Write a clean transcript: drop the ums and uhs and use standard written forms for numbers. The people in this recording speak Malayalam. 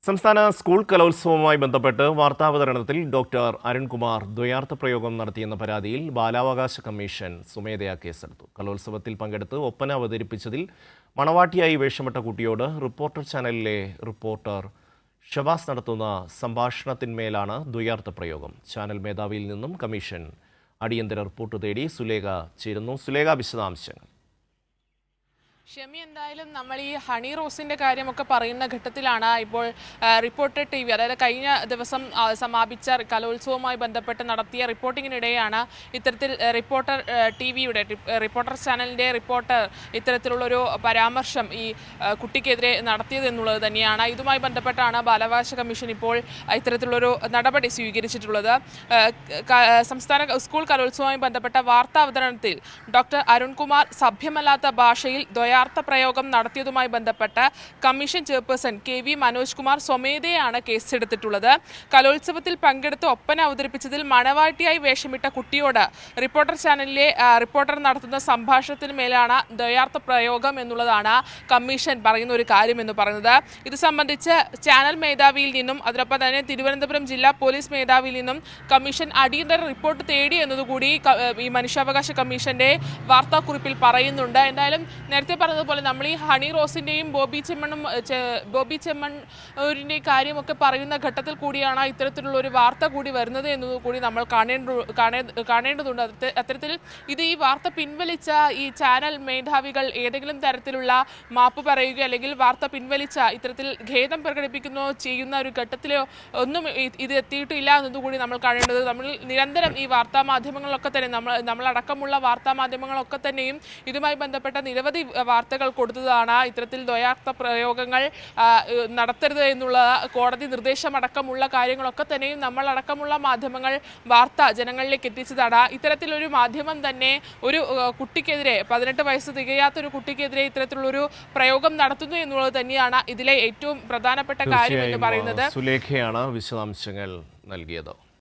സംസ്ഥാന സ്കൂൾ കലോത്സവവുമായി ബന്ധപ്പെട്ട് വാർത്താവതരണത്തിൽ ഡോക്ടർ അരുൺകുമാർ ദ്വയാർത്ഥ പ്രയോഗം നടത്തിയെന്ന പരാതിയിൽ ബാലാവകാശ കമ്മീഷൻ സ്വമേധയാ കേസെടുത്തു. കലോത്സവത്തിൽ പങ്കെടുത്ത് ഒപ്പന അവതരിപ്പിച്ചതിൽ മണവാട്ടിയായി വേഷമിട്ട കുട്ടിയോട് റിപ്പോർട്ടർ ചാനലിലെ റിപ്പോർട്ടർ ഷബാസ് നടത്തുന്ന സംഭാഷണത്തിന്മേലാണ് ദ്വയാർത്ഥ പ്രയോഗം. ചാനൽ മേധാവിയിൽ നിന്നും കമ്മീഷൻ അടിയന്തര റിപ്പോർട്ട് തേടി. സുലേഖ ചേരുന്നു. സുലേഖ, വിശദാംശങ്ങൾ. ഷെമി, എന്തായാലും നമ്മൾ ഈ ഹണി റോസിന്റെ കാര്യമൊക്കെ പറയുന്ന ഘട്ടത്തിലാണ് ഇപ്പോൾ റിപ്പോർട്ടർ TV, അതായത് കഴിഞ്ഞ ദിവസം സമാപിച്ച കലോത്സവവുമായി ബന്ധപ്പെട്ട് നടത്തിയ റിപ്പോർട്ടിങ്ങിനിടെയാണ് ഇത്തരത്തിൽ റിപ്പോർട്ടർ TVയുടെ റിപ്പോർട്ടർ ചാനലിന്റെ റിപ്പോർട്ടർ ഇത്തരത്തിലുള്ളൊരു പരാമർശം ഈ കുട്ടിക്കെതിരെ നടത്തിയത് എന്നുള്ളത് തന്നെയാണ്. ഇതുമായി ബന്ധപ്പെട്ടാണ് ബാലാവകാശ കമ്മീഷൻ ഇപ്പോൾ ഇത്തരത്തിലുള്ളൊരു നടപടി സ്വീകരിച്ചിട്ടുള്ളത്. സംസ്ഥാന സ്കൂൾ കലോത്സവവുമായി ബന്ധപ്പെട്ട വാർത്താ അവതരണത്തിൽ ഡോക്ടർ അരുൺകുമാർ സഭ്യമല്ലാത്ത ഭാഷയിൽ ദ്വയാർത്ഥ പ്രയോഗം നടത്തിയതുമായി ബന്ധപ്പെട്ട് commission chairperson KV Manoj Kumar സ്വമേധയാണ് കേസെടുത്തിട്ടുള്ളത്. കലോത്സവത്തിൽ പങ്കെടുത്ത് ഒപ്പന അവതരിപ്പിച്ചതിൽ മണവാട്ടിയായി വേഷമിട്ട കുട്ടിയോട് റിപ്പോർട്ടർ ചാനലിലെ റിപ്പോർട്ടർ നടത്തുന്ന സംഭാഷണത്തിന് മേലാണ് ദ്വയാർത്ഥ പ്രയോഗം എന്നുള്ളതാണ് കമ്മീഷൻ പറയുന്ന ഒരു കാര്യം എന്ന് പറയുന്നത്. ഇത് സംബന്ധിച്ച് ചാനൽ മേധാവിയിൽ നിന്നും അതിനൊപ്പം തന്നെ തിരുവനന്തപുരം ജില്ലാ പോലീസ് മേധാവിയിൽ നിന്നും കമ്മീഷൻ അടിയന്തര റിപ്പോർട്ട് തേടി എന്നതുകൂടി ഈ മനുഷ്യാവകാശ കമ്മീഷന്റെ വാർത്താക്കുറിപ്പിൽ പറയുന്നുണ്ട്. എന്തായാലും നേരത്തെ പറഞ്ഞതുപോലെ നമ്മൾ ഈ ഹണി റോസിന്റെയും ബോബി ചെമ്മണ്ണൂരിന്റെയും കാര്യമൊക്കെ പറയുന്ന ഘട്ടത്തിൽ കൂടിയാണ് ഇത്തരത്തിലുള്ള ഒരു വാർത്ത കൂടി വരുന്നത് എന്നത് കൂടി നമ്മൾ കാണേണ്ടതുണ്ട്. അത്തരത്തിൽ ഇത് ഈ വാർത്ത പിൻവലിച്ച ഈ ചാനൽ മേധാവികൾ ഏതെങ്കിലും തരത്തിലുള്ള മാപ്പ് പറയുകയോ അല്ലെങ്കിൽ വാർത്ത പിൻവലിച്ച ഇത്തരത്തിൽ ഖേദം പ്രകടിപ്പിക്കുന്നോ ചെയ്യുന്ന ഒരു ഘട്ടത്തിലോ ഒന്നും ഇത് എത്തിയിട്ടില്ല എന്നതുകൂടി നമ്മൾ കാണേണ്ടത്. നമ്മൾ നിരന്തരം ഈ വാർത്താ മാധ്യമങ്ങളിലൊക്കെ തന്നെ നമ്മളടക്കമുള്ള വാർത്താ മാധ്യമങ്ങളൊക്കെ തന്നെയും ഇതുമായി ബന്ധപ്പെട്ട നിരവധി വാർത്തകൾ കൊടുത്തതാണ്. ഇത്തരത്തിൽ ദ്വയാർത്ഥ പ്രയോഗങ്ങൾ നടത്തരുത് എന്നുള്ള കോടതി നിർദ്ദേശമടക്കമുള്ള കാര്യങ്ങളൊക്കെ തന്നെയും നമ്മളടക്കമുള്ള മാധ്യമങ്ങൾ വാർത്ത ജനങ്ങളിലേക്ക് എത്തിച്ചതാണ്. ഇത്തരത്തിലൊരു മാധ്യമം തന്നെ ഒരു കുട്ടിക്കെതിരെ 18 വയസ്സ് തികയാത്തൊരു കുട്ടിക്കെതിരെ ഇത്തരത്തിലുള്ളൊരു പ്രയോഗം നടത്തുന്നു എന്നുള്ളത് തന്നെയാണ് ഇതിലെ ഏറ്റവും പ്രധാനപ്പെട്ട കാര്യം എന്ന് പറയുന്നത്. സുലേഖയാണ് വിശദാംശങ്ങൾ നൽകിയത്.